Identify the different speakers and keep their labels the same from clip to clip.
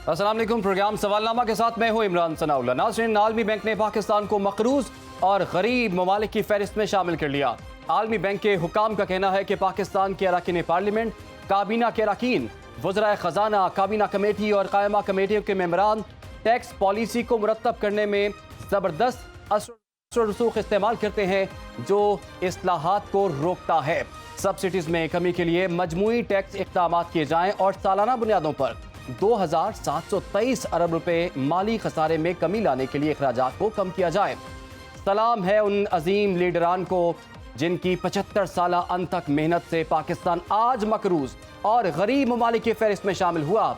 Speaker 1: अस्सलाम वालेकुम। प्रोग्राम सवालनामा के साथ मैं हूं इमरान सनाउल्लाह। नाज़रीन, आलमी बैंक ने पाकिस्तान को मकरूज और गरीब ममालिक की फहरिस्त में शामिल कर लिया। आलमी बैंक के हुकाम का कहना है कि पाकिस्तान के अरकान पार्लियामेंट, काबीना के अरकान, वज़राए ख़जाना, काबीना कमेटी और कायमा कमेटियों के मेंबरान टैक्स पॉलिसी को मुरतब करने में ज़बरदस्त असर रसूख इस्तेमाल करते हैं जो इस्लाहात को रोकता है। सब्सिडीज़ में कमी के लिए मजमूई टैक्स इक़दाम किए जाएँ और सालाना बुनियादों पर 2723 अरब रुपए माली खसारे में कमी लाने के लिए अखराजात को कम किया जाए। सलाम है उन अजीम लीडरान को जिनकी 75 साला अनथक मेहनत से पाकिस्तान आज मकरूज और गरीब ममालिक की फहरिस्त में शामिल हुआ।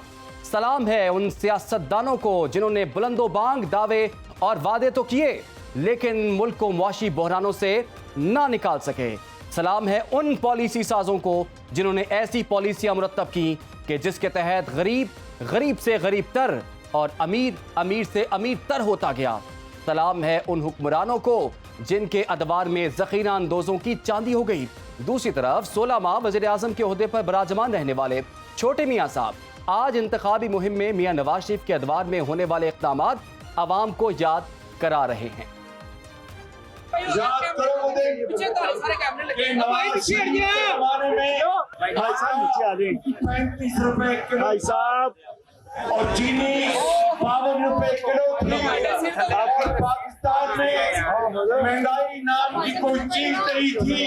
Speaker 1: सलाम है उन सियासतदानों को जिन्होंने बुलंदोबांग दावे और वादे तो किए लेकिन मुल्क को मुआशी बहरानों से ना निकाल सके। सलाम है उन पॉलिसी साजों को जिन्होंने ऐसी पॉलिसियां मुरतब की कि जिसके तहत गरीब गरीब से गरीब तर और अमीर अमीर से अमीर तर होता गया। सलाम है उन हुक्मरानों को जिनके अदवार में ज़ख़ीरा अंदोज़ों की चांदी हो गई। दूसरी तरफ 16 माह वज़ीर आज़म के ओहदे पर बराजमान रहने वाले छोटे मियाँ साहब आज इंतखाबी मुहिम में मियाँ नवाज शरीफ के अदवार में होने वाले इक़दामात अवाम को याद करा रहे हैं।
Speaker 2: भाई साहब
Speaker 3: और चीनी 52 रुपए किलो थी। आखिर पाकिस्तान में महंगाई नाम की कोई चीज नहीं थी,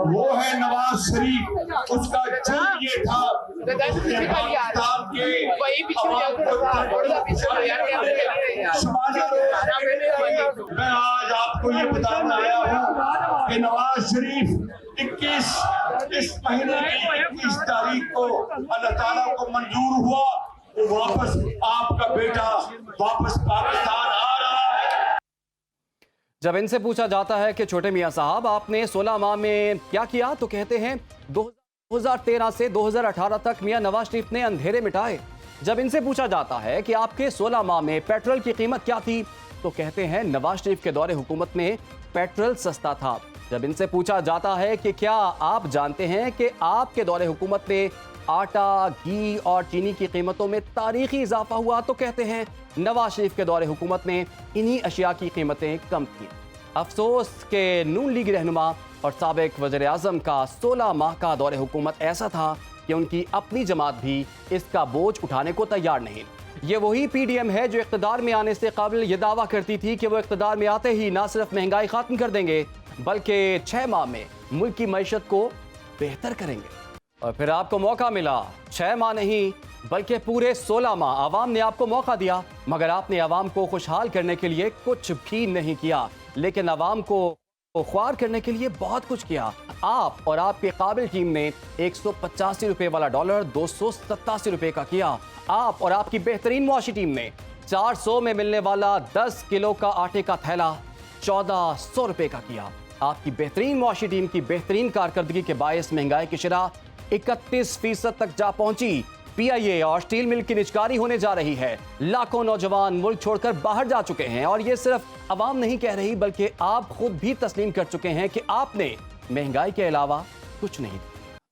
Speaker 3: वो है नवाज शरीफ। उसका झूठ ये था कि पाकिस्तान के मैं आज आपको ये बताने आया हूँ कि नवाज शरीफ 21 इस महीने की 21 तारीख को अल्लाह ताला को मंजूर हुआ, वो वापस आपका बेटा वापस पाकिस्तान आ रहा है।
Speaker 1: जब इनसे पूछा जाता है कि छोटे मियाँ साहब आपने 16 माह में क्या किया तो कहते हैं 2013 से 2018 तक मियाँ नवाज शरीफ ने अंधेरे मिटाए। जब इनसे पूछा जाता है कि आपके 16 माह में पेट्रोल की कीमत क्या थी तो कहते हैं नवाज शरीफ के दौरे हुकूमत में पेट्रोल सस्ता था। जब इनसे पूछा जाता है कि क्या आप जानते हैं कि आपके दौरे हुकूमत में आटा, घी और चीनी की कीमतों में तारीखी इजाफा हुआ तो कहते हैं नवाज शरीफ के दौरे हुकूमत में इन्हीं अशिया की कीमतें कम थी। अफसोस के नून लीग रहनुमा और साबिक वज़ीर आज़म का 16 माह का दौरे हुकूमत ऐसा था कि उनकी अपनी जमात भी इसका बोझ उठाने को तैयार नहीं। ये वही PDM है जो इक़्तिदार में आने से काबिल ये दावा करती थी कि वो इक़्तिदार में आते ही ना सिर्फ महंगाई खत्म कर देंगे बल्कि 6 माह में मुल्क की मईशत को बेहतर करेंगे। और फिर आपको मौका मिला, 6 माह नहीं बल्कि पूरे 16 माह आवाम ने आपको मौका दिया, मगर आपने आवाम को खुशहाल करने के लिए कुछ भी नहीं किया, लेकिन आवाम को ख्वार करने के लिए बहुत कुछ किया। आप और आपके काबिल टीम ने 185 रुपए वाला डॉलर 287 रुपए का किया। आप और आपकी बेहतरीन मुआशी टीम ने 400 में मिलने वाला 10 किलो का आटे का थैला 1400 रुपए का किया। आपकी बेहतरीन मुआशी टीम की बेहतरीन कारकर्दगी के बायस महंगाई की शरह 31% तक जा पहुंची। PIA और स्टील मिल की निचकारी होने जा रही है। लाखों नौजवान मुल्क छोड़कर बाहर जा चुके हैं और ये सिर्फ अवाम नहीं कह रही बल्कि आप खुद भी तस्लीम कर चुके हैं कि आपने महंगाई के अलावा कुछ नहीं।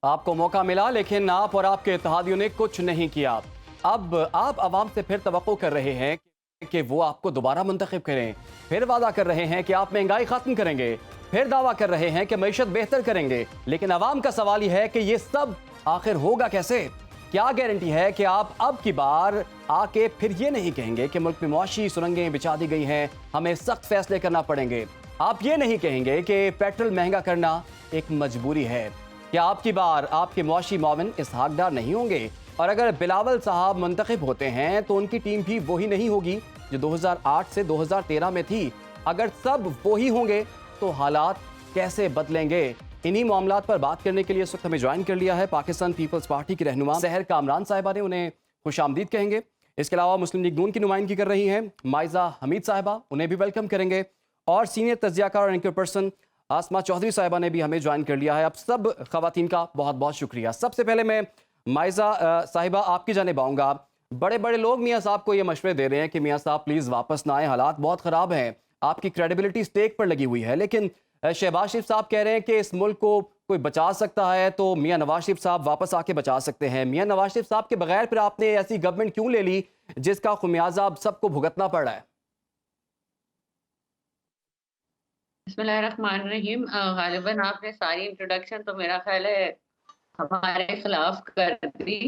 Speaker 1: आपको मौका मिला लेकिन आप और आपके इत्तेहादियों ने कुछ नहीं किया। अब आप अवाम से फिर तवक्को कर रहे हैं कि वो आपको दोबारा मुंतखब करें, फिर वादा कर रहे हैं कि आप महंगाई खत्म करेंगे, फिर दावा कर रहे हैं कि मईशत बेहतर करेंगे। लेकिन अवाम का सवाल यह है कि ये सब आखिर होगा कैसे? क्या गारंटी है कि आप अब की बार आके फिर ये नहीं कहेंगे कि मुल्क में मुआशी सुरंगें बिछा दी गई हैं, हमें सख्त फैसले करना पड़ेंगे? आप ये नहीं कहेंगे कि पेट्रोल महंगा करना एक मजबूरी है? क्या आपकी बार आपके मुआशी माविन इसहाक डार नहीं होंगे? और अगर बिलावल साहब मुंतखब होते हैं तो उनकी टीम भी वही नहीं होगी जो 2008 से 2013 में थी। अगर सब वही होंगे तो हालात कैसे बदलेंगे? इन्हीं मामलात पर बात करने के लिए इस वक्त हमें ज्वाइन कर लिया है पाकिस्तान पीपल्स पार्टी की रहनुमा सहर कामरान साहिबा ने। उन्हें खुशामदीद कहेंगे। इसके अलावा मुस्लिम लीग नून की नुमाइंदगी कर रही हैं माइजा हमीद साहिबा, उन्हें भी वेलकम करेंगे। और सीनियर तज्जियाकार और एंकर पर्सन आसमा चौधरी साहिबा ने भी हमें ज्वाइन कर लिया है। अब सब खवातीन का बहुत बहुत शुक्रिया। सबसे पहले मैं माइजा साहिबा आपकी जानिब आऊँगा। बड़े बड़े लोग मियाँ साहब को ये मशवरे दे रहे हैं कि मियाँ साहब प्लीज़ वापस ना आए, हालात बहुत ख़राब हैं, आपकी क्रेडिबिलिटी स्टेक पर लगी हुई है। लेकिन शहबाज शरीफ साहब कह रहे हैं कि इस मुल्क को कोई बचा सकता है तो मियां नवाज शरीफ साहब वापस आके बचा सकते हैं। मियां नवाज शरीफ साहब के बगैर फिर आपने ऐसी गवर्नमेंट क्यों ले ली जिसका खुमियाजा अब सबको भुगतना पड़ रहा है?
Speaker 4: बिस्मिल्लाहिर्रहमानिर्रहीम। गालिबन आपने सारी इंट्रोडक्शन तो मेरा ख्याल है हमारे खिलाफ कर दी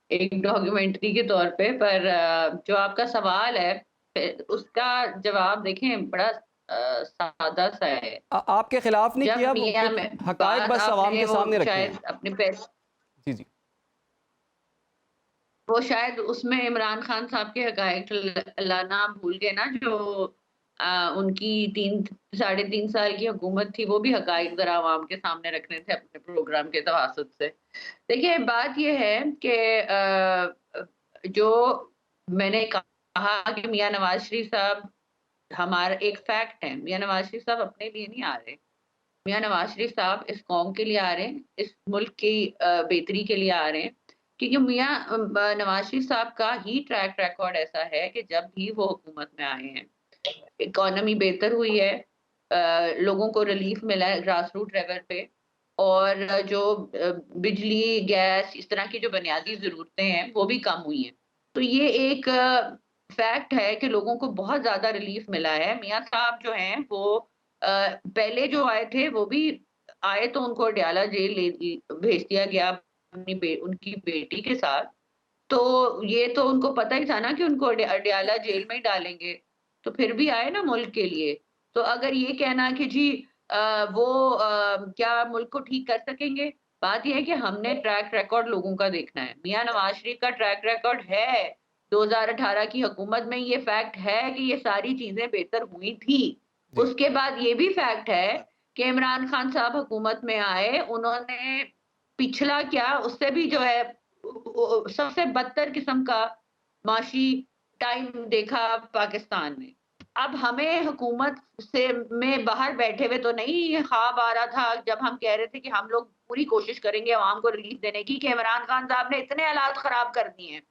Speaker 4: एक डॉक्यूमेंट्री के तौर पे, पर जो आपका सवाल है उसका जवाब देखें बड़ा सादा सा है।
Speaker 1: आपके खिलाफ नहीं
Speaker 4: जब
Speaker 1: किया,
Speaker 4: मियां में
Speaker 1: हकायक
Speaker 4: बात
Speaker 1: बस अवाम
Speaker 4: आपने
Speaker 1: के सामने
Speaker 4: वो
Speaker 1: रखे हैं।
Speaker 4: शायद अपने पैसे
Speaker 1: जी जी।
Speaker 4: वो शायद उसमें इमरान खान साहब के हकायक लाना भूल गए ना, जो उनकी 3 साढ़े 3 साल की हुकूमत थी, वो भी हकायक जरा आवाम के सामने रखने थे अपने प्रोग्राम के तवासुत से। देखिए बात ये है कि जो मैंने कहा कि मियां नवाज शरीफ साहब हमारा एक फैक्ट है, मियां नवाज शरीफ साहब अपने लिए नहीं आ रहे। मियां नवाज शरीफ साहब इस कौम के लिए आ रहे हैं, इस मुल्क की बेहतरी के लिए आ रहे हैं, क्योंकि मियां नवाज शरीफ साहब का ही ट्रैक रिकॉर्ड ऐसा है कि जब भी वो हुकूमत में आए हैं इकोनॉमी बेहतर हुई है, लोगों को रिलीफ मिला है ग्रास रूट लेवल पे, और जो बिजली गैस इस तरह की जो बुनियादी ज़रूरतें हैं वो भी कम हुई हैं। तो ये एक फैक्ट है कि लोगों को बहुत ज़्यादा रिलीफ मिला है। मियां साहब जो हैं वो पहले जो आए थे वो भी आए तो उनको अडयाला जेल भेज दिया गया उनकी बेटी के साथ। तो ये तो उनको पता ही था ना कि उनको अडयाला जेल में ही डालेंगे, तो फिर भी आए ना मुल्क के लिए। तो अगर ये कहना कि जी वो क्या मुल्क को ठीक कर सकेंगे, बात यह है कि हमने ट्रैक रिकॉर्ड लोगों का देखना है। मियां नवाज शरीफ का ट्रैक रिकॉर्ड है 2018 की हुकूमत में, ये फैक्ट है कि ये सारी चीजें बेहतर हुई थी। उसके बाद ये भी फैक्ट है कि इमरान खान साहब हुकूमत में आए, उन्होंने पिछला क्या उससे भी जो है सबसे बदतर किस्म का माशी टाइम देखा पाकिस्तान में। अब हमें हुकूमत से में बाहर बैठे हुए तो नहीं ख्वाब आ रहा था जब हम कह रहे थे कि हम लोग पूरी कोशिश करेंगे अवाम को रिलीफ देने की, कि इमरान खान साहब ने इतने हालात खराब कर दिए हैं।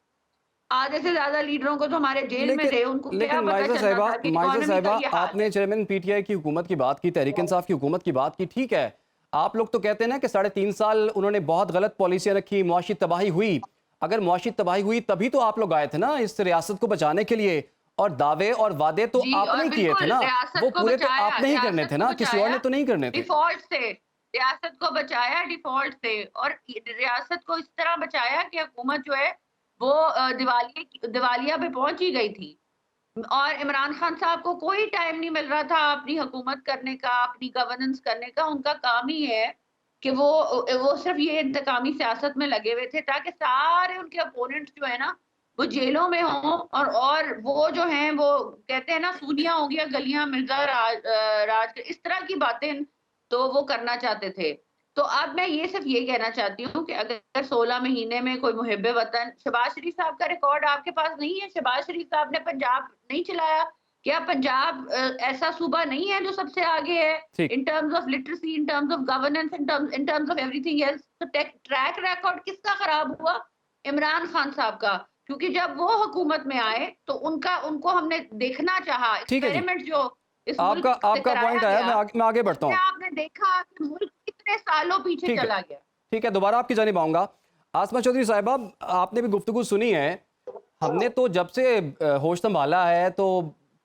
Speaker 4: आधे से ज्यादा लीडरों को तो हमारे जेल में थे, उनको क्या
Speaker 1: लेकिन
Speaker 4: पता
Speaker 1: माइज़ा
Speaker 4: चलना था कि
Speaker 1: साहिबा,
Speaker 4: इकोनॉमी का ये हाल
Speaker 1: आपने
Speaker 4: है।
Speaker 1: चेयरमैन पीटीआई की हुकूमत की बात की, तहरीक इंसाफ की हुकूमत की बात की, ठीक है। आप लोग तो कहते हैं ना कि 3.5 साल उन्होंने बहुत गलत पॉलिसियां रखी, मुआशी तबाही हुई। अगर मुआशी तबाही हुई तभी तो आप लोग आए थे ना इस रियासत को बचाने के लिए, और दावे और वादे तो
Speaker 4: जी,
Speaker 1: आपने
Speaker 4: और
Speaker 1: ही किए थे
Speaker 4: बिल्कुल
Speaker 1: ना,
Speaker 4: रियासत
Speaker 1: वो
Speaker 4: को
Speaker 1: पूरे तो
Speaker 4: बचाया,
Speaker 1: आपने ही करने
Speaker 4: रियासत
Speaker 1: थे
Speaker 4: को
Speaker 1: ना, किसी और ने
Speaker 4: बचाया
Speaker 1: तो नहीं करने थे।
Speaker 4: डिफॉल्ट से। रियासत को बचाया डिफॉल्ट से, और रियासत को इस तरह बचाया कि हुकूमत जो है वो दिवालिया पे पहुंच ही गई थी, और इमरान खान साहब को कोई टाइम नहीं मिल रहा था अपनी हुकूमत करने का, अपनी गवर्नेंस करने का। उनका काम ही है कि वो सिर्फ ये इंतकामी सियासत में लगे हुए थे ताकि सारे उनके अपोनेंट्स जो है ना वो जेलों में हों, और वो जो हैं वो कहते हैं ना सूनिया हो गया गलियां मिर्जा राज इस तरह की बातें तो वो करना चाहते थे। तो अब मैं ये सिर्फ ये कहना चाहती हूँ कि अगर 16 महीने में कोई मुहिब्बे वतन, शहबाज शरीफ साहब का रिकॉर्ड आपके पास नहीं है? शहबाज शरीफ साहब ने पंजाब नहीं चलाया? क्या पंजाब ऐसा सूबा नहीं है जो सबसे आगे है
Speaker 1: ठीक।
Speaker 4: In terms of literacy, in terms of governance, in terms of everything else? तो ट्रैक रिकॉर्ड किसका खराब हुआ? इमरान खान साहब का, क्योंकि जब वो हुकूमत में आए तो उनको हमने देखना चाहा,
Speaker 1: ठीक है जी,
Speaker 4: एक्सपेरिमेंट जो इस मुल्क
Speaker 1: आपका
Speaker 4: से कराया
Speaker 1: पॉइंट आया,
Speaker 4: गया,
Speaker 1: मैं आगे बढ़ता हूँ।
Speaker 4: उसमें आपने देखा कि मुल्क कितने सालों पीछे
Speaker 1: ठीक है,
Speaker 4: चला गया।
Speaker 1: ठीक है, दोबारा आपकी जानिब आऊंगा। आसमा चौधरी साहिबा, आपने भी गुफ्तगू सुनी है। हमने तो जब से होश संभाला है तो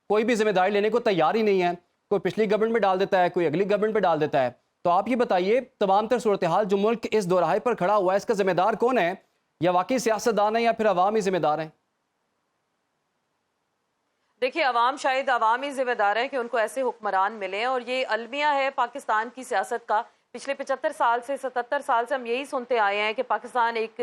Speaker 1: कोई भी जिम्मेदारी लेने को तैयार ही नहीं है। कोई पिछली गवर्नमेंट में डाल देता है, कोई अगली गवर्नमेंट में डाल देता है। तो आप ये बताइए, तमाम तर सूरत हाल जो मुल्क इस दोराहे पर खड़ा हुआ है, इसका जिम्मेदार कौन है? या वाकई सियासतदान है या फिर अवाम ही जिम्मेदार है?
Speaker 5: देखिए, अवाम ही जिम्मेदार है कि उनको ऐसे हुक्मरान मिले, और ये अलमिया है पाकिस्तान की सियासत का। पिछले 75 साल से 77 साल से हम यही सुनते आए हैं कि पाकिस्तान एक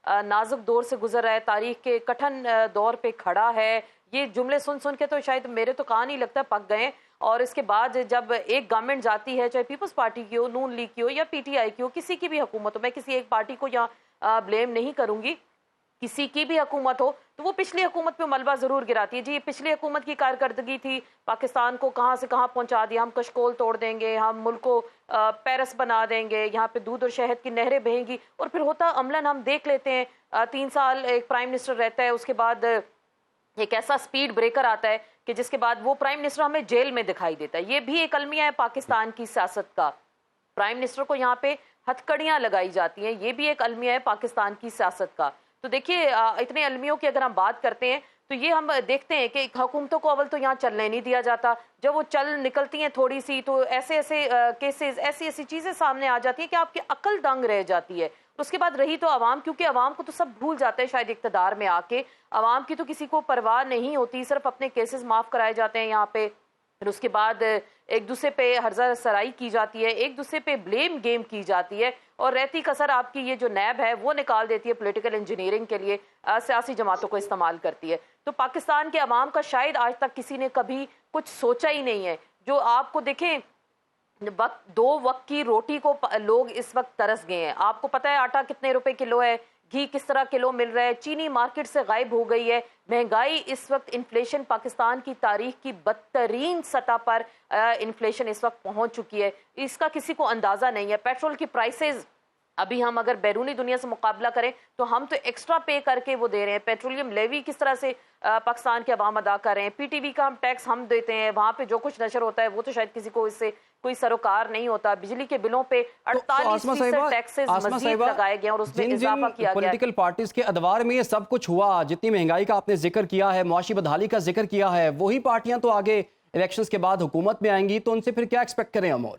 Speaker 5: नाजुक दौर से गुजर रहा है, तारीख के कठिन दौर पे खड़ा है। ये जुमले सुन सुन के तो शायद मेरे तो कान ही लगता है पक गए। और इसके बाद जब एक गवर्नमेंट जाती है, चाहे पीपल्स पार्टी की हो, नून लीग की हो या पीटीआई की हो, किसी की भी हुकूमत हो, मैं किसी एक पार्टी को यहाँ ब्लेम नहीं करूंगी, किसी की भी हुकूमत हो, तो वो पिछली हुकूमत पे मलबा जरूर गिराती है। जी, ये पिछली हुकूमत की कारकर्दगी थी, पाकिस्तान को कहाँ से कहाँ पहुंचा दिया, हम कशकोल तोड़ देंगे, हम मुल्क को पेरिस बना देंगे, यहाँ पे दूध और शहद की नहरें बहेंगी। और फिर होता अमलन हम देख लेते हैं 3 साल एक प्राइम मिनिस्टर रहता है, उसके बाद एक ऐसा स्पीड ब्रेकर आता है कि जिसके बाद वो प्राइम मिनिस्टर हमें जेल में दिखाई देता है। ये भी एक अलमिया है पाकिस्तान की सियासत का। प्राइम मिनिस्टर को यहाँ पे हथकड़ियां लगाई जाती हैं। ये भी एक अलमिया है पाकिस्तान की सियासत का। तो देखिए इतने अलमियों की अगर हम बात करते हैं तो ये हम देखते हैं कि हुकूमतों को अव्वल तो यहाँ चलने नहीं दिया जाता, जब वो चल निकलती हैं थोड़ी सी तो ऐसे ऐसे केसेस, ऐसी ऐसी चीज़ें सामने आ जाती है कि आपकी अकल दंग रह जाती है। उसके बाद रही तो आवाम, क्योंकि आवाम को तो सब भूल जाते हैं शायद इक़्तिदार में आके, आवाम की तो किसी को परवाह नहीं होती, सिर्फ अपने केसेस माफ़ कराए जाते हैं यहाँ पे। फिर उसके बाद एक दूसरे पे हर्जा सराई की जाती है, एक दूसरे पे ब्लेम गेम की जाती है, और रहती कसर आपकी ये जो नैब है वो निकाल देती है पॉलिटिकल इंजीनियरिंग के लिए, सियासी जमातों को इस्तेमाल करती है। तो पाकिस्तान के अवाम का शायद आज तक किसी ने कभी कुछ सोचा ही नहीं है। जो आपको देखें, दो वक्त की रोटी को लोग इस वक्त तरस गए हैं। आपको पता है आटा कितने रुपए किलो है, घी किस तरह किलो मिल रहा है, चीनी मार्केट से गायब हो गई है, महंगाई इस वक्त, इन्फ्लेशन पाकिस्तान की तारीख की बदतरीन सतह पर इन्फ्लेशन इस वक्त पहुंच चुकी है। इसका किसी को अंदाज़ा नहीं है। पेट्रोल की प्राइसेस अभी हम अगर बैरूनी दुनिया से मुकाबला करें तो हम तो एक्स्ट्रा पे करके वो दे रहे हैं। पेट्रोलियम लेवी किस तरह से पाकिस्तान के अवाम अदा कर रहे हैं, पीटीवी का हम टैक्स हम देते हैं, वहाँ पे जो कुछ नशर होता है वो तो शायद किसी को इससे कोई सरोकार नहीं होता। बिजली के बिलों पे 48% टैक्सेस मजीद लगाए गए और उसमें इजाफा किया गया।
Speaker 1: पॉलिटिकल पार्टीज के अदवार में ये सब कुछ हुआ, जितनी महंगाई का आपने जिक्र किया है, मुआशी बदहाली का जिक्र किया है, वही पार्टियां तो आगे इलेक्शंस के बाद हुकूमत में आएंगी, तो उनसे फिर क्या एक्सपेक्ट करें हम? और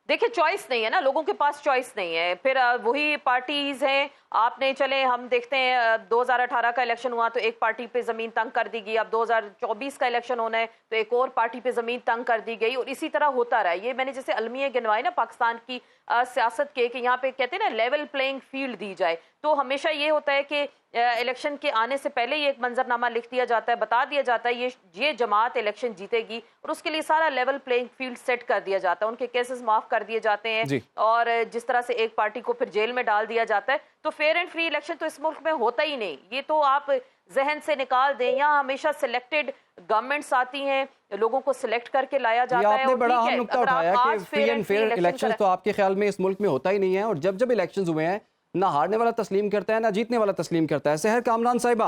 Speaker 5: देखिए चॉइस नहीं है ना, लोगों के पास चॉइस नहीं है। फिर वही पार्टीज हैं, आपने चले हम देखते हैं 2018 का इलेक्शन हुआ तो एक पार्टी पे जमीन तंग कर दी गई, अब 2024 का इलेक्शन होना है तो एक और पार्टी पे जमीन तंग कर दी गई, और इसी तरह होता रहा। ये मैंने जैसे अलमिया गिनवाए ना पाकिस्तान की सियासत के, कि यहाँ पे कहते हैं ना लेवल प्लेइंग फील्ड दी जाए, तो हमेशा ये होता है कि इलेक्शन के आने से पहले ही एक मंजरनामा लिख दिया जाता है, बता दिया जाता है ये जमात इलेक्शन जीतेगी, और उसके लिए सारा लेवल प्लेइंग फील्ड सेट कर दिया जाता है, उनके केसेस माफ कर दिए जाते हैं, और जिस तरह से एक पार्टी को फिर जेल में डाल दिया जाता है। तो फेयर एंड फ्री इलेक्शन तो इस मुल्क में होता ही नहीं, ये तो आप जहन से निकाल दें। यहाँ हमेशा सिलेक्टेड गवर्नमेंट्स आती हैं, लोगों को सिलेक्ट करके लाया जाता है।
Speaker 1: आपने बड़ा अहम नुक्ता उठाया कि फ्री एंड फेयर इलेक्शंस तो आपके ख्याल में इस मुल्क में होता ही नहीं है, और जब जब इलेक्शंस हुए हैं ना हारने वाला तस्लीम करता है ना जीतने वाला तस्लीम करता है। सहर कामरान साहिबा,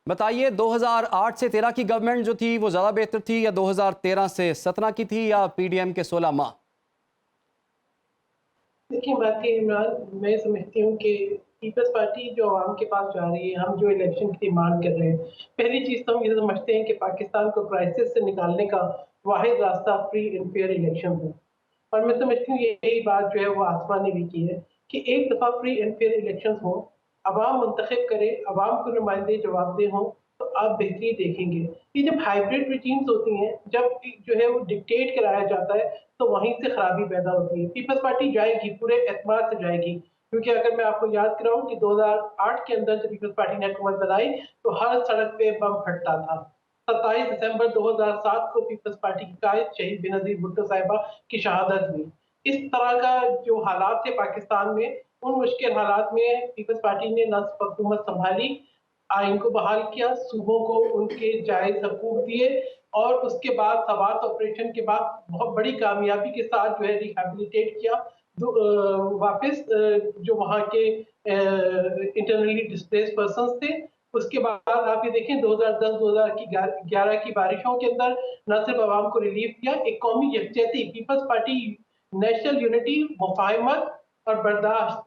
Speaker 1: बताइए 2008 से 13 की गवर्नमेंट जो थी वो ज़्यादा बेहतर थी, या 2013 से 17 की थी, या पीडीएम के 16 माह?
Speaker 2: देखिए बाकी इमरान, मैं समझती हूँ कि पीपल्स पार्टी जो आवाम के पास जा रही है, हम जो इलेक्शन की डिमांड कर रहे हैं, पहली चीज़ तो हम ये समझते हैं कि पाकिस्तान को क्राइसिस से निकालने का वाहिद रास्ता फ्री एंड फेयर इलेक्शन है। और मैं समझती हूँ यही बात जो है वो आसमा ने भी की है कि एक दफ़ा फ्री एंड फेयर इलेक्शन हो, अवाम मुंतखब करे, अवाम को नुमाइंदे जवाबदेह हों, तो आप बेहतरी देखेंगे। ये जब हाइब्रिड रिजीम्स होती हैं, जब जो है वो डिक्टेट कराया जाता है, तो वहीं से खराबी पैदा होती है। पीपल्स पार्टी जाएगी, पूरे एतमाद से जाएगी, क्योंकि अगर मैं आपको याद कराऊं कि 2008 के अंदर जब पीपल्स पार्टी ने हुकूमत बनाई तो हर सड़क पे बम फटता था। 27 दिसंबर 2007 को पीपल्स पार्टी की कायद शहीद बेनजीर भुट्टो साहिबा की शहादत हुई। इस तरह का जो हालात थे पाकिस्तान में, उन मुश्किल हालात में पीपल्स पार्टी ने न सिर्फ हुकूमत संभाली, आइन को बहाल किया, सूबों को उनके जायज हकूक दिए, और उसके बाद सवात ऑपरेशन के बाद बहुत बड़ी कामयाबी के साथ जो है रिहेबिलिटेट किया वापस जो वहाँ के इंटरनली डिस्प्लेस्ड पर्सन्स थे। उसके बाद आप ये देखें 2010-2011 की बारिशों के अंदर न सिर्फ आवाम को रिलीफ दिया, एक कौमी यकजहती, पीपल्स पार्टी नेशनल यूनिटी, मुफाहमत और बर्दाश्त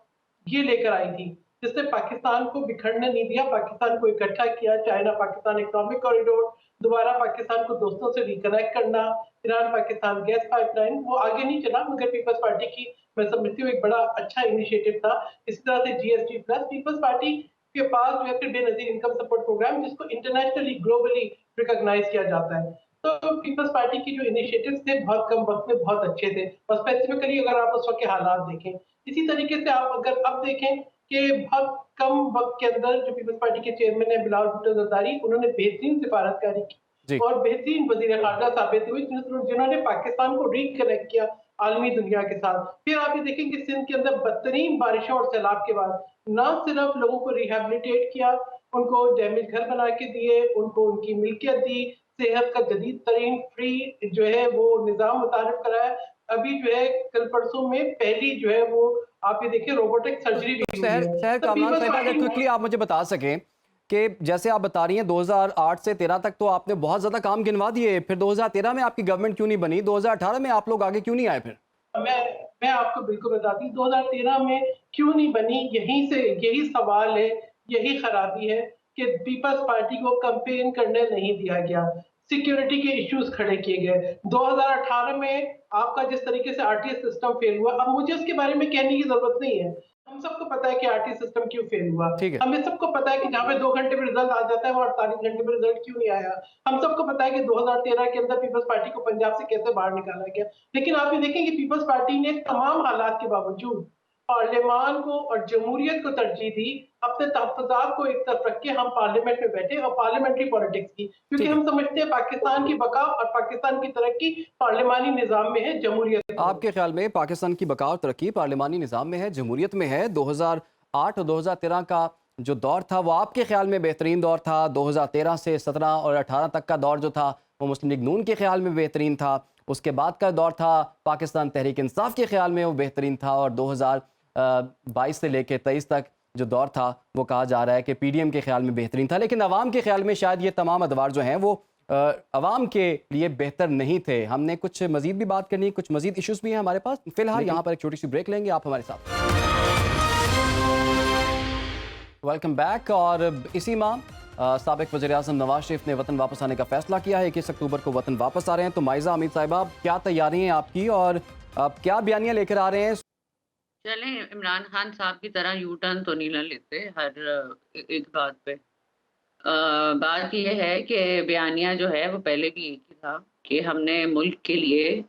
Speaker 2: ये लेकर आई थी, जिसने पाकिस्तान को बिखरने नहीं दिया, पाकिस्तान को इकट्ठा किया। चाइना पाकिस्तान इकोनॉमिक कॉरिडोर, दोबारा पाकिस्तान को दोस्तों से रिकनेक्ट करना, ईरान पाकिस्तान गैस पाइपलाइन, वो आगे नहीं चला, मगर पीपल्स पार्टी की मैं समझती हूँ एक बड़ा अच्छा इनिशिएटिव था। इसी तरह से जीएसटी प्लस, पीपल्स पार्टी के पास जो है फिर बेनजीर इनकम सपोर्ट प्रोग्राम, जिसको इंटरनेशनली ग्लोबली रिकॉग्नाइज किया जाता है। तो पीपल्स पार्टी की जो इनिशिएटिव्स थे बहुत कम वक्त में बहुत अच्छे थे, और स्पेसिफिकली अगर आप उस वक्त के हालात देखें, इसी तरीके से आप अगर अब देखें कि बहुत कम वक्त के अंदर जो पीपल्स पार्टी के चेयरमैन है बिलावल भुट्टो जरदारी, उन्होंने बेहतरीन सिफारतकारी की और बेहतरीन वजीर खारजा साबित हुए, जिन्होंने पाकिस्तान को रिकनेक्ट किया आलमी दुनिया के साथ। फिर आप ये देखें कि सिंध के अंदर बदतरीन बारिशों और सैलाब के बाद न सिर्फ लोगों को रिहेबिलिटेट किया, उनको डैमेज घर बना के दिए, उनको उनकी मिल्कियत दी, सेहत का जदीद तरीन फ्री जो है वो निज़ाम मुतारिफ कराया। अभी जो है कल परसों में पहली जो है वो आप ये देखिए रोबोटिक सर्जरी भी हुई है।
Speaker 1: सहर कामरान साहिबा, अगर क्विकली आप मुझे बता सकें कि जैसे आप बता रही हैं 2008 से 13 तक तो आपने बहुत ज़्यादा काम गिनवा दिए, फिर 2013 में आपकी गवर्नमेंट क्यों नहीं बनी, 2018 में आप लोग आगे क्यों नहीं आए फिर?
Speaker 2: मैं आपको बिल्कुल बताती हूँ 2013 में क्यों नहीं बनी, यही सवाल है, यही खराबी है कि पीपल्स पार्टी को कैंपेन करने नहीं दिया गया, सिक्योरिटी के इश्यूज खड़े किए गए। 2018 में आपका जिस तरीके से आरटीएस सिस्टम फेल हुआ, अब मुझे उसके बारे में कहने की जरूरत नहीं है, हम सबको पता है कि आरटीएस सिस्टम क्यों फेल हुआ।
Speaker 1: ठीक है।
Speaker 2: हमें सबको पता है कि जहाँ पे 2 घंटे में रिजल्ट आ जाता है वो 48 घंटे में रिजल्ट क्यों नहीं आया। हम सबको पता है कि 2013 के अंदर पीपल्स पार्टी को पंजाब से कैसे बाहर निकाला गया। लेकिन आप ये देखें कि पीपल्स पार्टी ने तमाम हालात के बावजूद पार्लियामान को और जमहूरियत को तरजीह दी, अपने तहफ़्फ़ुज़ात को एक तरफ रख के हम पार्लियामेंट में बैठे और पार्लियामेंट्री पॉलिटिक्स की, क्योंकि हम समझते हैं पाकिस्तान की बका और पाकिस्तान की तरक्की पार्लियामानी निज़ाम में है, जमहूरियत में।
Speaker 1: आपके ख्याल में पाकिस्तान की बका और तरक्की पार्लिमानी निज़ाम में है, जमहूरियत में है? 2008 और 2013 का जो दौर था वो आपके ख्याल में बेहतरीन दौर था? 2013 से 17 और 18 तक का दौर जो था वो मुस्लिम लीग नून के ख्याल में बेहतरीन था? उसके बाद का दौर था पाकिस्तान तहरीक इंसाफ के ख्याल में वो बेहतरीन था, और 2022 से लेकर 23 तक जो दौर था वो कहा जा रहा है कि पीडीएम के ख्याल में बेहतरीन था, लेकिन अवाम के ख्याल में शायद ये तमाम अदवार जो हैं वो अवाम के लिए बेहतर नहीं थे। हमने कुछ मजीद भी बात करनी है, कुछ मजीद इश्यूज भी हैं हमारे पास। फिलहाल यहाँ पर एक छोटी सी ब्रेक लेंगे, आप हमारे साथ। Welcome back. और इसी माह साबिक वज़ीर-ए-आज़म नवाज शरीफ ने वतन वापस आने का फैसला किया है। 21 अक्टूबर को वतन वापस आ रहे हैं। तो माइजा अमीद साहिबा, क्या तैयारी है आपकी और क्या बयानियाँ लेकर आ रहे हैं?
Speaker 4: चलें, इमरान खान साहब की तरह यू टर्न तो नहीं ना लेते हर एक बात पे। बात यह है कि बयानिया जो है वो पहले भी एक ही था कि हमने मुल्क के लिए,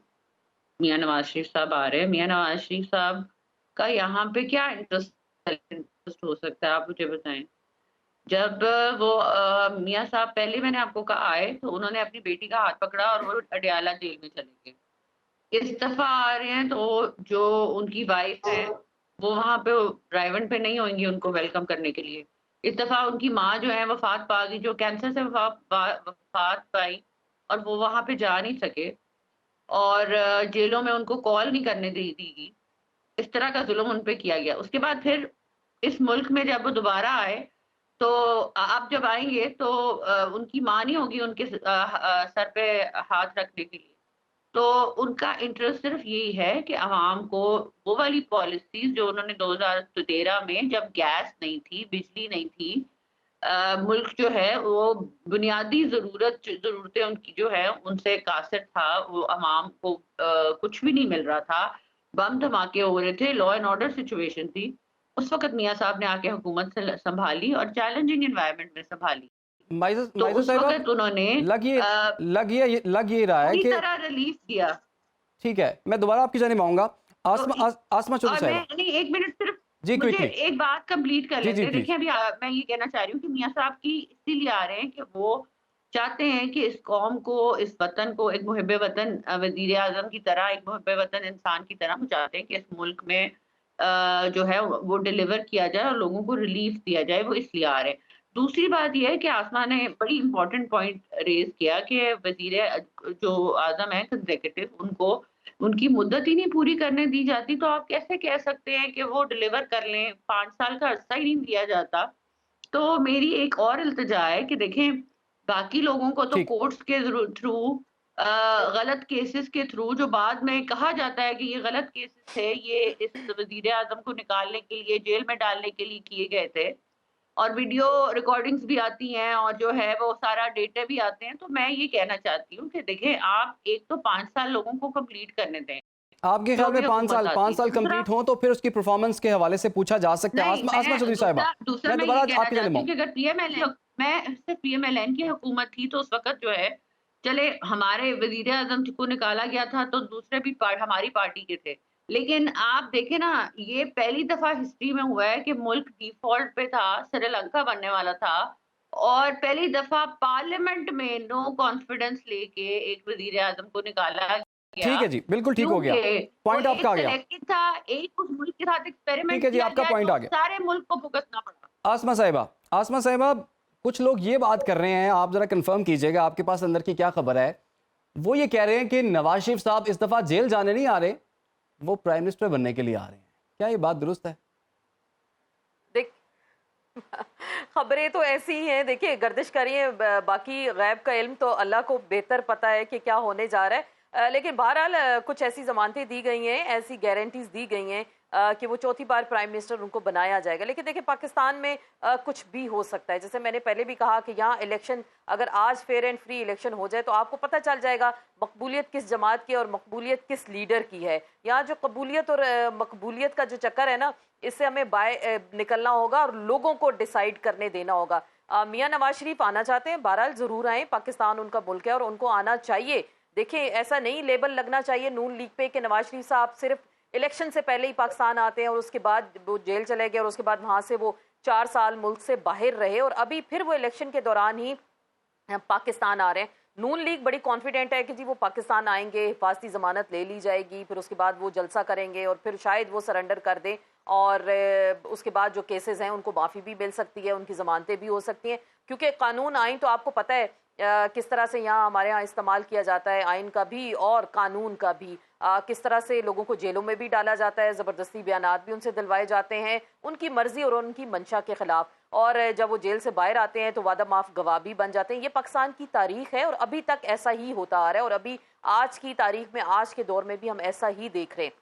Speaker 4: मियां नवाज शरीफ साहब आ रहे हैं, मियां नवाज शरीफ साहब का यहाँ पे क्या इंटरेस्ट हो सकता है, आप मुझे बताएं। जब वो मियां साहब पहले, मैंने आपको कहा, आए तो उन्होंने अपनी बेटी का हाथ पकड़ा और वो अडयाला जेल में चले गए। इस दफा आ रहे हैं तो जो उनकी वाइफ है वो वहां पे ड्राइवन पे नहीं होंगी उनको वेलकम करने के लिए। इस दफा उनकी माँ जो है वफात पा गई, जो कैंसर से वफात पाई, और वो वहां पे जा नहीं सके और जेलों में उनको कॉल नहीं करने दी गई। इस तरह का जुल्म उन पे किया गया। उसके बाद फिर इस मुल्क में जब वो दोबारा आए तो आप जब आएंगे तो उनकी माँ नहीं होगी उनके सर पे हाथ रखने के लिए। तो उनका इंटरेस्ट सिर्फ यही है कि अवाम को वो वाली पॉलिसीज जो उन्होंने 2013 में, जब गैस नहीं थी, बिजली नहीं थी, मुल्क जो है वो बुनियादी ज़रूरतें उनकी जो है उनसे कासिर था, वो अवाम को कुछ भी नहीं मिल रहा था, बम धमाके हो रहे थे, लॉ एंड ऑर्डर सिचुएशन थी। उस वक्त मियां साहब ने आके हुकूमत संभाली और चैलेंजिंग एनवायरनमेंट में संभाली। तो उस वक्त उन्होंने
Speaker 1: लग ये रहा है
Speaker 4: पूरी
Speaker 1: कि
Speaker 4: तरह रिलीफ दिया।
Speaker 1: ठीक है, मैं दोबारा आपकी जानिब आऊंगा। आसमा चौधरी साहिबा,
Speaker 4: नहीं, एक मिनट सिर्फ
Speaker 1: जी
Speaker 4: मुझे
Speaker 1: क्विकली
Speaker 4: एक बात कंप्लीट कर
Speaker 1: जी
Speaker 4: लेते
Speaker 1: जी
Speaker 4: हैं।
Speaker 1: प्लीज।
Speaker 4: देखिए, अभी मैं ये कहना चाह रही हूँ कि मियां साहब की इसीलिए आ रहे हैं कि वो चाहते हैं कि इस कौम को, इस वतन को एक मुहिब्बे वतन वजीर आजम की तरह, एक मुहिब्बे वतन इंसान की तरह वो चाहते हैं कि इस मुल्क में जो है वो डिलीवर किया जाए और लोगों को रिलीफ दिया जाए, वो इसलिए आ रहे हैं। दूसरी बात यह है कि आसमा ने बड़ी इंपॉर्टेंट पॉइंट रेज किया कि वजीर जो आजम है कंसेक्यूटिव, उनको उनकी मुद्दत ही नहीं पूरी करने दी जाती, तो आप कैसे कह सकते हैं कि वो डिलीवर कर लें? 5 साल का अर्सा ही नहीं दिया जाता। तो मेरी एक और इल्तिजा है कि देखें, बाकी लोगों को तो
Speaker 1: ठीक,
Speaker 4: कोर्ट्स के थ्रू, गलत केसेस के थ्रू, जो बाद में कहा जाता है कि ये गलत केसेस थे, ये इस वजीर आजम को निकालने के लिए, जेल में डालने के लिए किए गए थे, और वीडियो रिकॉर्डिंग्स भी आती हैं और जो है वो सारा डेटा भी आते हैं। तो मैं ये कहना चाहती हूँ कि देखें, आप एक तो 5 साल लोगों को कंप्लीट करने दें,
Speaker 1: आपके ख्याल में 5 साल कंप्लीट हो तो फिर उसकी परफॉर्मेंस के हवाले से पूछा जा सकता है। आसमा चौधरी साहिबा,
Speaker 4: दूसरा
Speaker 1: मैं
Speaker 4: मैं
Speaker 1: दोबारा
Speaker 4: ये कहना
Speaker 1: आपकी जानिब
Speaker 4: चाहती हूँ
Speaker 1: आऊं।
Speaker 4: कि अगर पीएमएलएन की हुकूमत थी तो उस वक्त जो है, चले हमारे वजीर आजम को निकाला गया था तो दूसरे भी हमारी पार्टी के थे, लेकिन आप देखें ना, ये पहली दफा हिस्ट्री में हुआ है कि मुल्क डिफॉल्ट पे था, श्रीलंका बनने वाला था, और पहली दफा पार्लियामेंट में नो कॉन्फिडेंस लेके एक वजीर आजम को निकाला गया।
Speaker 1: ठीक है जी, बिल्कुल ठीक हो गया, पॉइंट आपका आ गया।
Speaker 4: सिलेक्टेड था, एक उस मुल्क के साथ एक्सपेरिमेंट
Speaker 1: ठीक है जी,
Speaker 4: किया
Speaker 1: आपका
Speaker 4: गया,
Speaker 1: पॉइंट
Speaker 4: तो
Speaker 1: आ गया।
Speaker 4: सारे मुल्क को भुगतना पड़ा।
Speaker 1: आसमा साहिबा, कुछ लोग ये बात कर रहे हैं, आप जरा कंफर्म कीजिएगा, आपके पास अंदर की क्या खबर है। वो ये कह रहे हैं कि नवाज शरीफ साहब इस दफा जेल जाने नहीं आ रहे, वो प्राइम मिनिस्टर बनने के लिए आ रहे हैं। क्या ये बात दुरुस्त है?
Speaker 5: देख खबरें तो ऐसी ही हैं, देखिए गर्दिश करिए, बाकी गैब का इल्म तो अल्लाह को बेहतर पता है कि क्या होने जा रहा है। लेकिन बहरहाल कुछ ऐसी जमानतें दी गई हैं, ऐसी गारंटीज दी गई हैं कि वो चौथी बार प्राइम मिनिस्टर उनको बनाया जाएगा। लेकिन देखिए पाकिस्तान में कुछ भी हो सकता है। जैसे मैंने पहले भी कहा कि यहाँ इलेक्शन, अगर आज फेयर एंड फ्री इलेक्शन हो जाए तो आपको पता चल जाएगा मकबूलियत किस जमात की और मकबूलियत किस लीडर की है। यहाँ जो कबूलियत और मकबूलियत का जो चक्कर है ना, इससे हमें बाय निकलना होगा और लोगों को डिसाइड करने देना होगा। मियां नवाज शरीफ आना चाहते हैं, बहरहाल जरूर आए, पाकिस्तान उनका मुल्क है और उनको आना चाहिए। देखिए ऐसा नहीं लेबल लगना चाहिए नून लीग पे कि नवाज शरीफ साहब सिर्फ इलेक्शन से पहले ही पाकिस्तान आते हैं और उसके बाद वो जेल चले गए और उसके बाद वहां से वो 4 साल मुल्क से बाहर रहे और अभी फिर वो इलेक्शन के दौरान ही पाकिस्तान आ रहे हैं। नून लीग बड़ी कॉन्फिडेंट है कि जी वो पाकिस्तान आएंगे, हिफाजती जमानत ले ली जाएगी, फिर उसके बाद वो जलसा करेंगे और फिर शायद वो सरेंडर कर दें और उसके बाद जो केसेस हैं उनको माफ़ी भी मिल सकती है, उनकी जमानतें भी हो सकती हैं। क्योंकि कानून आइन तो आपको पता है किस तरह से यहाँ हमारे यहाँ इस्तेमाल किया जाता है, आइन का भी और कानून का भी। किस तरह से लोगों को जेलों में भी डाला जाता है, ज़बरदस्ती बयानात भी उनसे दिलवाए जाते हैं उनकी मर्जी और उनकी मंशा के खिलाफ, और जब वो जेल से बाहर आते हैं तो वादा माफ गवाह भी बन जाते हैं। ये पाकिस्तान की तारीख है और अभी तक ऐसा ही होता आ रहा है और अभी आज की तारीख में, आज के दौर में भी हम ऐसा ही देख रहे हैं।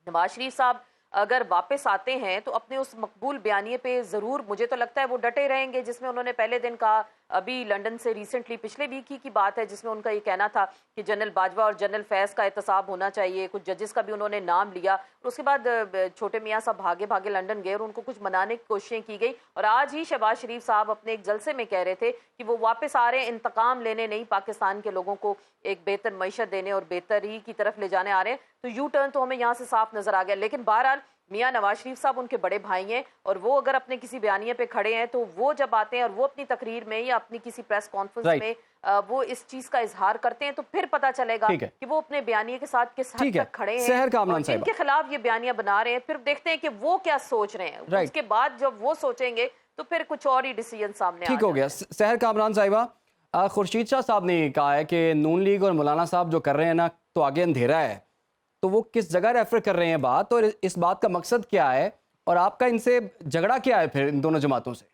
Speaker 5: नवाज शरीफ साहब अगर वापस आते हैं तो अपने उस मकबूल बयानिए पे ज़रूर, मुझे तो लगता है वो डटे रहेंगे, जिसमें उन्होंने पहले दिन कहा, अभी लंदन से रिसेंटली पिछले वीक की बात है, जिसमें उनका ये कहना था कि जनरल बाजवा और जनरल फैज़ का एहतसाब होना चाहिए। कुछ जजेस का भी उन्होंने नाम लिया और उसके बाद छोटे मियाँ साहब भागे भागे लंदन गए और उनको कुछ मनाने की कोशिशें की गई। और आज ही शहबाज शरीफ साहब अपने एक जलसे में कह रहे थे कि वो वापस आ रहे हैं इंतकाम लेने नहीं, पाकिस्तान के लोगों को एक बेहतर मईशत देने और बेहतरी की तरफ ले जाने आ रहे हैं। तो यू टर्न तो हमें यहाँ से साफ नजर आ गया। लेकिन बहरहाल मियां नवाज शरीफ साहब उनके बड़े भाई हैं और वो अगर अपने किसी बयानिए पे खड़े हैं तो वो जब आते हैं और वो अपनी तकरीर में या अपनी किसी प्रेस कॉन्फ्रेंस में वो इस चीज का इजहार करते हैं तो फिर पता चलेगा कि वो अपने बयानिए के साथ किस हद तक खड़े हैं और जिनके खिलाफ ये बयानियां बना रहे हैं। फिर देखते हैं कि वो क्या सोच रहे हैं, उसके बाद जब वो सोचेंगे तो फिर कुछ और ही डिसीजन सामने
Speaker 1: ठीक हो गया। सहर कामरान साहिबा, खुर्शीद शाह साहब ने कहा है कि नून लीग और मौलाना साहब जो कर रहे हैं ना, तो आगे अंधेरा है, तो वो किस जगह रेफर कर रहे हैं बात, और इस बात का मकसद क्या है और आपका इनसे झगड़ा क्या है फिर इन दोनों जमातों से?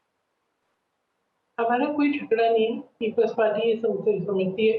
Speaker 2: हमारा कोई झगड़ा नहीं। पीपल्स पार्टी ये समझती है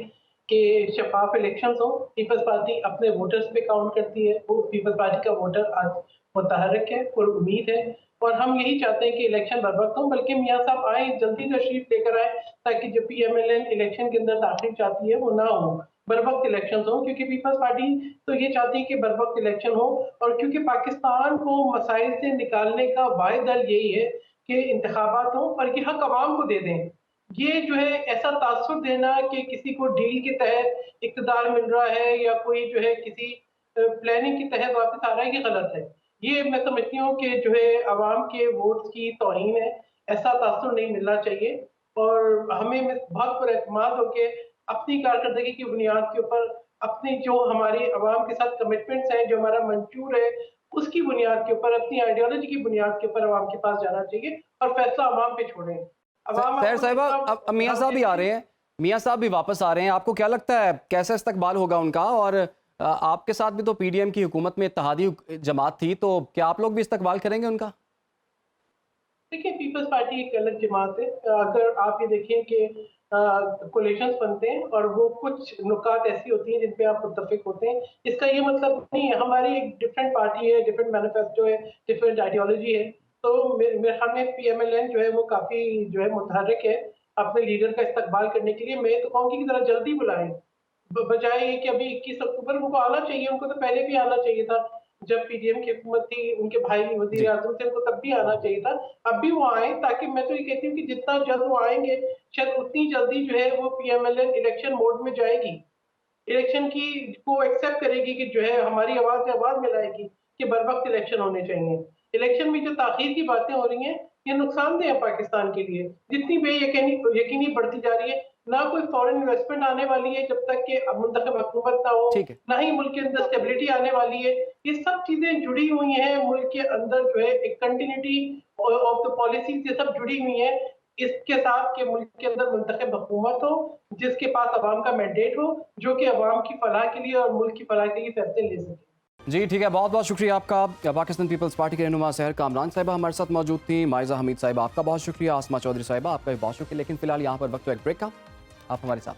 Speaker 2: कि शफाफ इलेक्शंस हो। पीपल्स पार्टी अपने वोटर्स पे काउंट करती है। वो पीपल्स पार्टी का वोटर आज मुतहर्रिक है और उम्मीद है, और हम यही चाहते हैं कि इलेक्शन बर वक्त हो। बल्कि मियाँ साहब आए, जल्दी तशरीफ लेकर आए, ताकि जो PMLN इलेक्शन के अंदर दाखिल चाहती है वो ना हो, बर वक्त इलेक्शन हो। क्योंकि पीपल्स पार्टी तो ये चाहती है कि बर वक्त इलेक्शन हो, और क्योंकि पाकिस्तान को मसाइल से निकालने का वाहिद हल यही है कि इंतखाबात हो और ये हक अवाम को दे दें। ये जो है ऐसा तासुर देना कि किसी को डील के तहत इक़्तिदार मिल रहा है या कोई जो है किसी प्लानिंग के तहत वापस आ रहा है, ये गलत है। ये मैं समझती हूँ कि जो है अवाम के वोट्स की तौहीन है, ऐसा तासुर नहीं मिलना चाहिए। और हमें बहुत पुरएतमाद होके अपनी कारकर्दगी की बुनियाद के ऊपर, अपनी जो हमारी अवाम के साथ कमिटमेंट्स हैं, जो हमारा मंशूर है, उसकी बुनियाद के ऊपर, अपनी आइडियोलॉजी की बुनियाद के ऊपर अवाम के पास जाना चाहिए और फैसला अवाम पे छोड़ें।
Speaker 1: सहर साहिबा, अब मियाँ साहब भी आ रहे हैं, मियाँ साहब भी वापस आ रहे हैं, आपको क्या लगता है कैसा इस्तकबाल होगा उनका? और आपके साथ भी तो PDM की हुकूमत में इत्तेहादी जमात थी, तो क्या आप लोग भी इस्तकबाल करेंगे उनका?
Speaker 2: देखिए, पीपल्स पार्टी एक अलग जमात है। अगर आप ये देखें कि कोलिशंस बनते हैं और वो कुछ नुकात ऐसी होती हैं जिन पे आप मुत्तफिक होते हैं, इसका ये मतलब नहीं है। हमारी एक डिफरेंट पार्टी है, डिफरेंट मैनिफेस्टो है, डिफरेंट आइडियोलॉजी है। तो मेरे ख्याल में PMLN जो है वो काफी जो है मुतहर्रिक है अपने लीडर का इस्तकबाल करने के लिए। मैं तो कहूँगी कि जरा जल्दी बुलाएं, बजाय कि अभी 21 अक्टूबर उनको आना चाहिए। उनको तो पहले भी आना चाहिए था, जब PDM की हुकूमत थी, उनके भाई वजीर आजम थे, उनको तब भी आना चाहिए था। अब भी वो आए, ताकि मैं तो ये कहती हूँ कि जितना जल्द वो आएंगे, शायद उतनी जल्दी जो है वो PMLN इलेक्शन मोड में जाएगी, इलेक्शन की को एक्सेप्ट करेगी कि जो है हमारी आवाज मिलाएगी कि बर वक्त इलेक्शन होने चाहिए। इलेक्शन में जो ताखीर की बातें हो रही हैं, ये नुकसानदेह है पाकिस्तान के लिए। जितनी बेयकीनी बढ़ती जा रही है, ना कोई फॉरेन इन्वेस्टमेंट आने वाली है जब तक कि मुंतखब हुकूमत ना हो, ना ही मुल्क के अंदर स्टेबिलिटी आने वाली है। ये सब चीजें जुड़ी हुई हैं मुल्क के अंदर, जो है एक कंटिन्यूटी ऑफ द पॉलिसी से सब जुड़ी हुई हैं इसके साथ कि मुल्क के अंदर मुंतखब हुकूमत हो, जिसके पास अवाम का मैंडेट हो, जो कि अवाम की फलाह के लिए और मुल्क की फलाह के लिए फैसले ले सके।
Speaker 1: जी ठीक है, बहुत बहुत शुक्रिया आपका। पाकिस्तान पीपल्स पार्टी के रहनुमा सहर कामरान साहिबा हमारे साथ मौजूद थी। माइजा हमीद साहिबा आपका बहुत शुक्रिया। आसमा चौधरी साहिबा आपका भी बहुत शुक्रिया। लेकिन फिलहाल यहाँ पर वक्त तो एक ब्रेक का, आप हमारे साथ।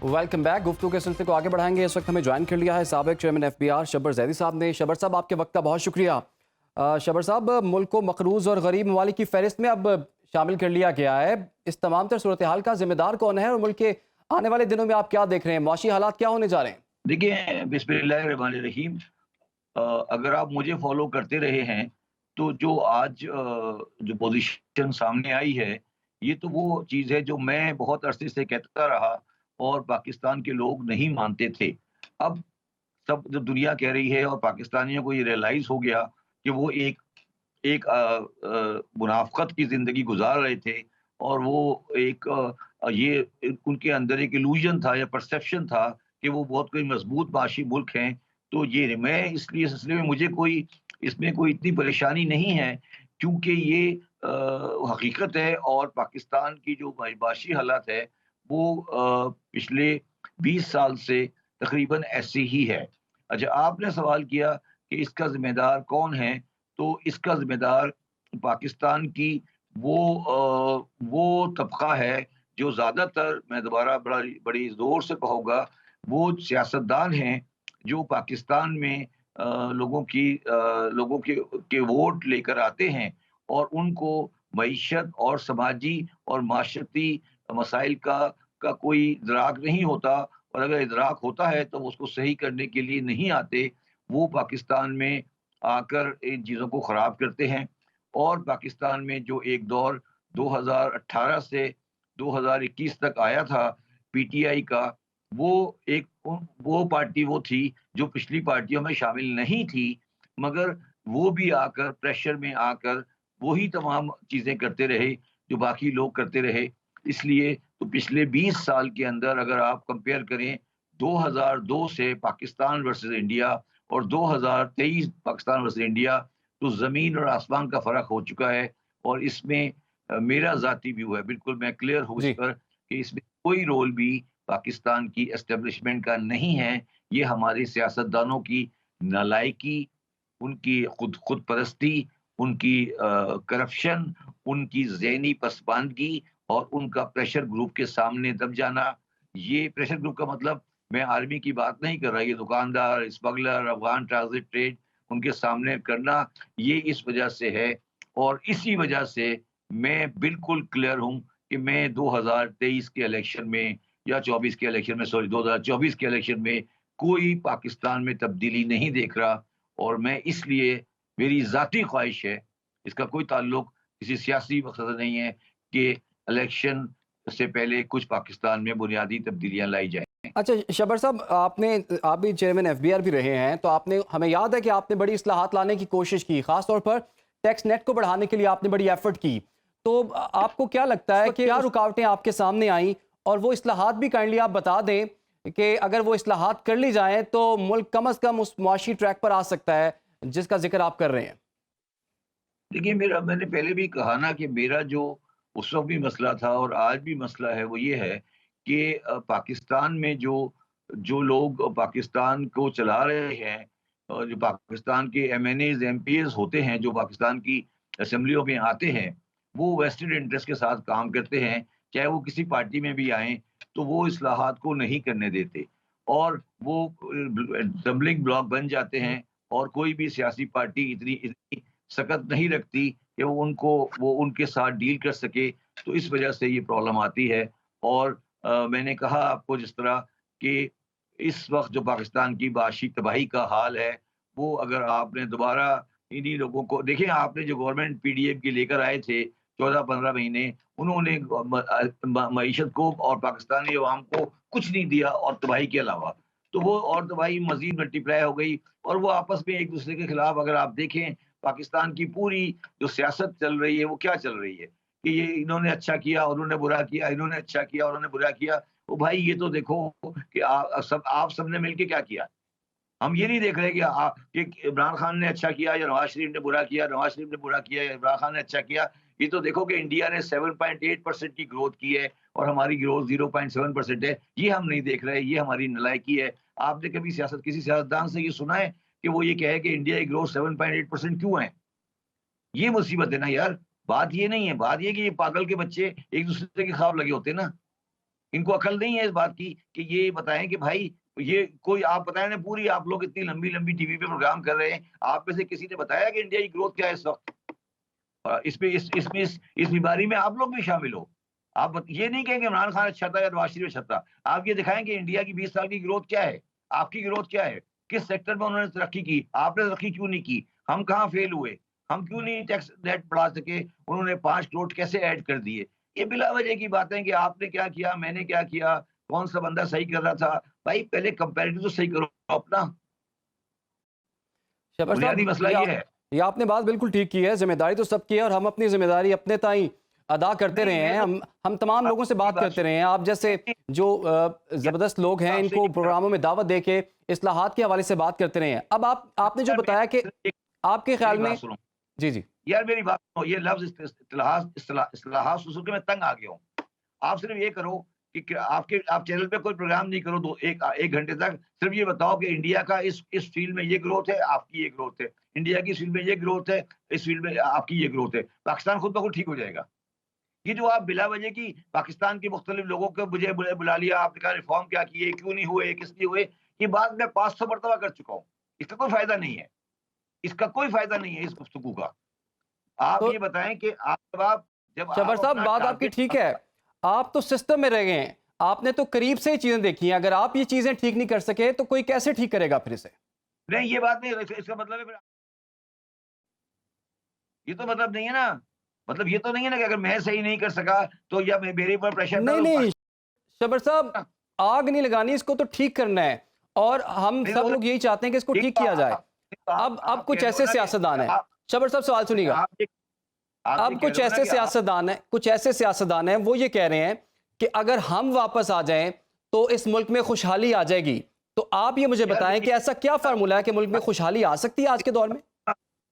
Speaker 1: Welcome back. गुफ्तगू के सिलसिले को आगे बढ़ाएंगे। इस वक्त हमें ज्वाइन कर लिया है साबिक चेयरमैन FBR शब्बर जैदी साहब ने। शब्बर साहब आपके वक्त का बहुत शुक्रिया। शब्बर साहब, मुल्क को मकरूज और गरीब ममालिक की फहरिस्त में अब शामिल कर लिया गया है। इस तमाम तर सूरत हाल का जिम्मेदार कौन है और मुल्क के आने वाले दिनों में आप क्या देख रहे हैं? मुआशी हालात क्या होने जा रहे हैं?
Speaker 6: देखिए, बिस्मिल्लाहिर्रहमानिर्रहीम, अगर आप मुझे फॉलो करते रहे हैं तो जो आज जो पोजीशन सामने आई है, ये तो वो चीज़ है जो मैं बहुत अरसे से कहता रहा और पाकिस्तान के लोग नहीं मानते थे। अब सब जो दुनिया कह रही है और पाकिस्तानियों को ये रियलाइज़ हो गया कि वो एक एक मुनाफ़क़त की ज़िंदगी गुज़ार रहे थे और वो एक उनके अंदर एक इल्यूज़न था या परसेप्शन था कि वो बहुत कोई मज़बूत माशी मुल्क हैं। तो ये मैं इसलिए इस सिलसिले में मुझे कोई इसमें कोई इतनी परेशानी नहीं है, क्योंकि ये हकीकत है और पाकिस्तान की जो माशी हालात है वो पिछले 20 साल से तकरीबन ऐसी ही है। अच्छा, आपने सवाल किया कि इसका ज़िम्मेदार कौन है, तो इसका ज़िम्मेदार पाकिस्तान की वो तबका है जो ज़्यादातर, मैं दोबारा बड़ी ज़ोर से कहूँगा, वो सियासतदान हैं जो पाकिस्तान में लोगों के वोट लेकर आते हैं और उनको मईशत और समाजी और माशरती मसाइल का कोई इदराक नहीं होता, और अगर इदराक होता है तो उसको सही करने के लिए नहीं आते। वो पाकिस्तान में आकर इन चीज़ों को ख़राब करते हैं। और पाकिस्तान में जो एक दौर 2018 से 2021 तक आया था PTI का, वो पार्टी वो थी जो पिछली पार्टियों में शामिल नहीं थी, मगर वो भी आकर प्रेशर में आकर वही तमाम चीज़ें करते रहे जो बाकी लोग करते रहे। इसलिए तो पिछले 20 साल के अंदर अगर आप कंपेयर करें 2002 से पाकिस्तान वर्सेस इंडिया और 2023 पाकिस्तान वर्सेस इंडिया, तो ज़मीन और आसमान का फ़र्क हो चुका है। और इसमें मेरा ज़ाती व्यू है, बिल्कुल मैं क्लियर हूँ इस
Speaker 1: जी।
Speaker 6: पर, कि इसमें कोई रोल भी पाकिस्तान की एस्टेब्लिशमेंट का नहीं है। ये हमारे सियासतदानों की नालायकी, उनकी खुद परस्ती, उनकी करप्शन, उनकी ज़हनी पसमानदगी और उनका प्रेशर ग्रुप के सामने दब जाना। ये प्रेशर ग्रुप का मतलब, मैं आर्मी की बात नहीं कर रहा, ये दुकानदार, स्मगलर, अफगान ट्रांजिट ट्रेड, उनके सामने करना, ये इस वजह से है। और इसी वजह से मैं बिल्कुल क्लियर हूँ कि मैं 2023 के इलेक्शन में या 24 के इलेक्शन में, सॉरी 2024 के इलेक्शन में कोई पाकिस्तान में तब्दीली नहीं देख रहा। और मैं इसलिए, मेरी ज़ाती ख्वाहिश है, इसका कोई ताल्लुक किसी सियासी मकसद से नहीं है, कि इलेक्शन से पहले कुछ पाकिस्तान में बुनियादी तब्दीलियां लाई जाएं।
Speaker 1: अच्छा शब्बर साहब, आप भी चेयरमैन FBR भी रहे हैं, तो आपने, हमें याद है कि आपने बड़ी इस्लाहात लाने की कोशिश की, खासतौर पर टैक्स नेट को बढ़ाने के लिए आपने बड़ी एफर्ट की। तो आपको क्या लगता है कि क्या रुकावटें आपके सामने आई, और वो इस्लाहात भी काइंडली आप बता दें कि अगर वो इस्लाहात कर ली जाएं तो मुल्क कम अज़ कम उस मुआशी ट्रैक पर आ सकता है जिसका जिक्र आप कर रहे हैं?
Speaker 6: देखिए, मैंने पहले भी कहा ना कि मेरा जो उस वक्त भी मसला था और आज भी मसला है, वो ये है कि पाकिस्तान में जो जो लोग पाकिस्तान को चला रहे हैं, और जो पाकिस्तान के MNAs MPs होते हैं, जो पाकिस्तान की असेंबलियों में आते हैं, वो वेस्टेड इंटरेस्ट के साथ काम करते हैं। चाहे वो किसी पार्टी में भी आएँ, तो वो इस्लाहात को नहीं करने देते और वो डम्बलिंग ब्लॉक बन जाते हैं। और कोई भी सियासी पार्टी इतनी सख्त नहीं रखती कि वो उनके साथ डील कर सके। तो इस वजह से ये प्रॉब्लम आती है। और मैंने कहा आपको जिस तरह कि इस वक्त जो पाकिस्तान की माशी तबाही का हाल है, वो अगर आपने दोबारा इन्हीं लोगों को देखें, आपने जो गवर्नमेंट PDM की लेकर आए थे 14-15 महीने, उन्होंने मईशत को और पाकिस्तानी अवाम को कुछ नहीं दिया और तबाही के अलावा। तो वो और तबाही मजीद मल्टीप्लाई हो गई और वो आपस में एक दूसरे के खिलाफ, अगर आप देखें पाकिस्तान की पूरी जो सियासत चल रही है, वो क्या चल रही है कि ये इन्होंने अच्छा किया और उन्होंने बुरा किया, इन्होंने अच्छा किया और उन्होंने बुरा किया। तो भाई ये तो देखो कि आप सबने मिलके क्या किया। हम ये नहीं देख रहे कि इमरान खान ने अच्छा किया या नवाज शरीफ ने बुरा किया, नवाज शरीफ ने बुरा किया या इमरान खान ने अच्छा किया। ये तो देखो कि इंडिया ने 7.8% की ग्रोथ की है और हमारी ग्रोथ 0.7% है, ये हम नहीं देख रहे, ये हमारी नालायकी है। आपने कभी किसी सियासतदान से ये सुना है कि वो ये कहे कि इंडिया की ग्रोथ 7.8% क्यों है? ये मुसीबत है ना यार। बात ये नहीं है, बात ये कि ये पागल के बच्चे एक दूसरे के खिलाफ लगे होते हैं ना। इनको अकल नहीं है इस बात की कि ये बताएं कि भाई ये कोई आप बताएं ना, पूरी आप लोग इतनी लंबी लंबी टीवी पे प्रोग्राम कर रहे हैं, आप में से किसी ने बताया कि इंडिया की ग्रोथ क्या है इस वक्त? इस बीमारी में आप लोग भी शामिल हो। आप ये नहीं कहेंगे इमरान खान अच्छा था या नवाज शरीफ अच्छा था, आप ये दिखाएं कि इंडिया की 20 साल की ग्रोथ क्या है, आपकी ग्रोथ क्या है, किस सेक्टर में उन्होंने तरक्की की, आपने तरक्की क्यों नहीं की, हम कहाँ फेल हुए, हम क्यों नहीं टैक्स नेट बढ़ा सके, उन्होंने 5 करोड़ कैसे ऐड कर दिए। ये बिला वजह की बातें कि आपने क्या किया, मैंने क्या किया, कौन सा बंदा सही कर रहा था। भाई पहले कंपैरेटिव तो सही करो अपना,
Speaker 1: शबर
Speaker 6: बुनियादी
Speaker 1: साहब,
Speaker 6: मसला ये है।
Speaker 1: ये आपने बात बिल्कुल ठीक की है। जिम्मेदारी तो सबकी है और हम अपनी जिम्मेदारी अपने ताई अदा करते रहे हैं। हम तमाम लोगों से बात करते रहे हैं। आप जैसे जो जबरदस्त लोग हैं इनको प्रोग्रामों में दावत दे के इस्लाहात के हवाले से बात करते रहे हैं। अब आपने जो बताया कि आपके ख्याल में, जी जी
Speaker 6: यार मेरी बात सुनो, ये लफ्ज इस्लाहात सुन के मैं तंग आ गया हूँ। आप सिर्फ ये करो कि आप चैनल पे कोई प्रोग्राम नहीं करो एक घंटे तक, सिर्फ ये बताओ कि इंडिया का इस फील्ड में ये ग्रोथ है, आपकी ये ग्रोथ है, इंडिया की इस फील्ड में ये ग्रोथ है, इस फील्ड में आपकी ये ग्रोथ है, पाकिस्तान खुद ब खुद ठीक हो जाएगा। ये जो आप बिला वजह की पाकिस्तान के मुख्तलिफ लोगों को मुझे बुला लिया, आपने कहा रिफॉर्म क्या किए, क्यों नहीं हुए, किस लिए हुए, ये बात मैं 500 मरतबा कर चुका हूँ। इसका कोई फायदा नहीं है, इसका कोई फायदा नहीं है इस गुफ्तगू का। आप
Speaker 1: तो
Speaker 6: ये बताएं कि जब
Speaker 1: शबर साहब, बात आपकी ठीक है, आप तो सिस्टम में रह गए हैं, आपने तो करीब से ही चीजें देखी हैं। अगर आप ये चीजें ठीक नहीं कर सके तो कोई कैसे ठीक करेगा फिर से?
Speaker 6: नहीं, ये बात नहीं, इसका मतलब है ये तो मतलब नहीं है ना, मतलब ये तो नहीं है ना कि अगर मैं सही नहीं कर सका तो या मेरे ऊपर प्रेशर
Speaker 1: नहीं शबर साहब, आग नहीं लगानी, इसको तो ठीक करना है और हम सब लोग यही चाहते हैं कि इसको ठीक किया जाए। अब कुछ ऐसे सियासतदान है, शबर साहब सवाल सुनिएगा, अब कुछ ऐसे सियासतदान हैं वो ये कह रहे हैं कि अगर हम वापस आ जाएं तो इस मुल्क में खुशहाली आ जाएगी। तो आप ये मुझे बताएं कि ऐसा क्या फार्मूला है कि मुल्क में खुशहाली आ सकती है आज के दौर में?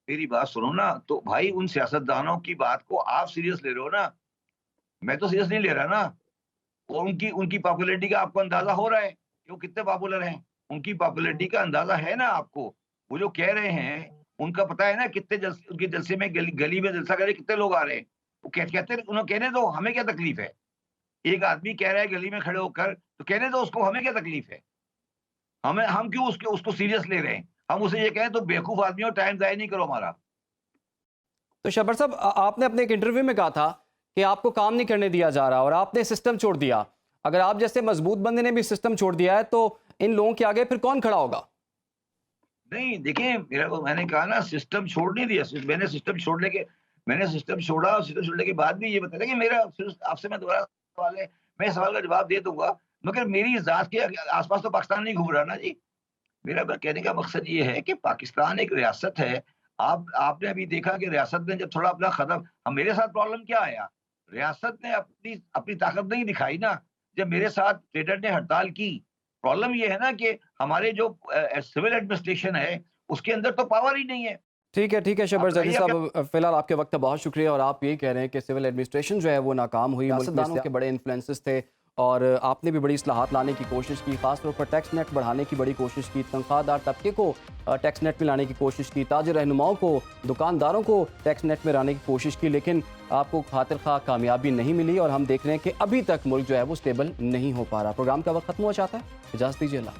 Speaker 6: मेरी बात सुनो ना, तो भाई उन सियासतदानों की बात को आप सीरियस ले रहे हो ना, मैं तो सीरियस नहीं ले रहा ना। और उनकी पॉपुलैरिटी का आपको अंदाजा हो रहा है कि वो कितने पॉपुलर हैं, उनकी पॉपुलैरिटी का अंदाजा है ना आपको। वो जो कह रहे हैं उनका पता है ना कितने उनके जलसे में गली में जलसा करे कितने लोग आ रहे हैं। वो कहते उन्हें कहने दो, हमें क्या तकलीफ है। एक आदमी कह रहा है गली में खड़े होकर, तो कहने दो उसको, हमें क्या तकलीफ है। हम क्यों उसको सीरियस ले रहे हैं। हम उसे ये कहें तो बेवकूफ आदमी हो, टाइम जाया नहीं करो हमारा।
Speaker 1: तो शबर साहब, आपने अपने एक इंटरव्यू में कहा था कि आपको काम नहीं करने दिया जा रहा और आपने सिस्टम छोड़ दिया। अगर आप जैसे मजबूत बंदे ने भी सिस्टम छोड़ दिया है तो इन लोगों के आगे फिर कौन खड़ा होगा?
Speaker 6: नहीं देखिए, मैंने कहा ना, सिस्टम छोड़ नहीं दिया। मैंने सिस्टम छोड़ने के बाद भी ये बताया कि मेरा आपसे मैं दोबारा सवाल है, मैं सवाल का जवाब दे दूंगा, मगर मेरी जात के आसपास तो पाकिस्तान नहीं घूम रहा ना जी। मेरा कहने का मकसद ये है कि पाकिस्तान एक रियासत है। आपने अभी देखा कि रियासत ने जब थोड़ा अपना खत्म, हम मेरे साथ प्रॉब्लम क्या आया, रियासत ने अपनी ताकत नहीं दिखाई ना। जब मेरे साथ ट्रेडर ने हड़ताल की, प्रॉब्लम ये है ना कि हमारे जो सिविल एडमिनिस्ट्रेशन है उसके अंदर तो पावर ही नहीं है।
Speaker 1: ठीक है शबर जदी साहब, फिलहाल आपके वक्त का बहुत शुक्रिया। और आप यही कह रहे हैं कि सिविल एडमिनिस्ट्रेशन जो है वो नाकाम हुई, सियासतदानों के बड़े इन्फ्लुएंसेस थे और आपने भी बड़ी इस्लाहात लाने की कोशिश की, खासतौर पर टैक्स नेट बढ़ाने की बड़ी कोशिश की, तनख्वाहदार तबके को टैक्स नेट में लाने की कोशिश की, ताजिर रहनुमाओं को, दुकानदारों को टैक्स नेट में लाने की कोशिश की, लेकिन आपको खातिर खा कामयाबी नहीं मिली और हम देख रहे हैं कि अभी तक मुल्क जो है वो स्टेबल नहीं हो पा रहा। प्रोग्राम का वक्त खत्म हो जाता है, इजाज़त दीजिए, अल्लाह।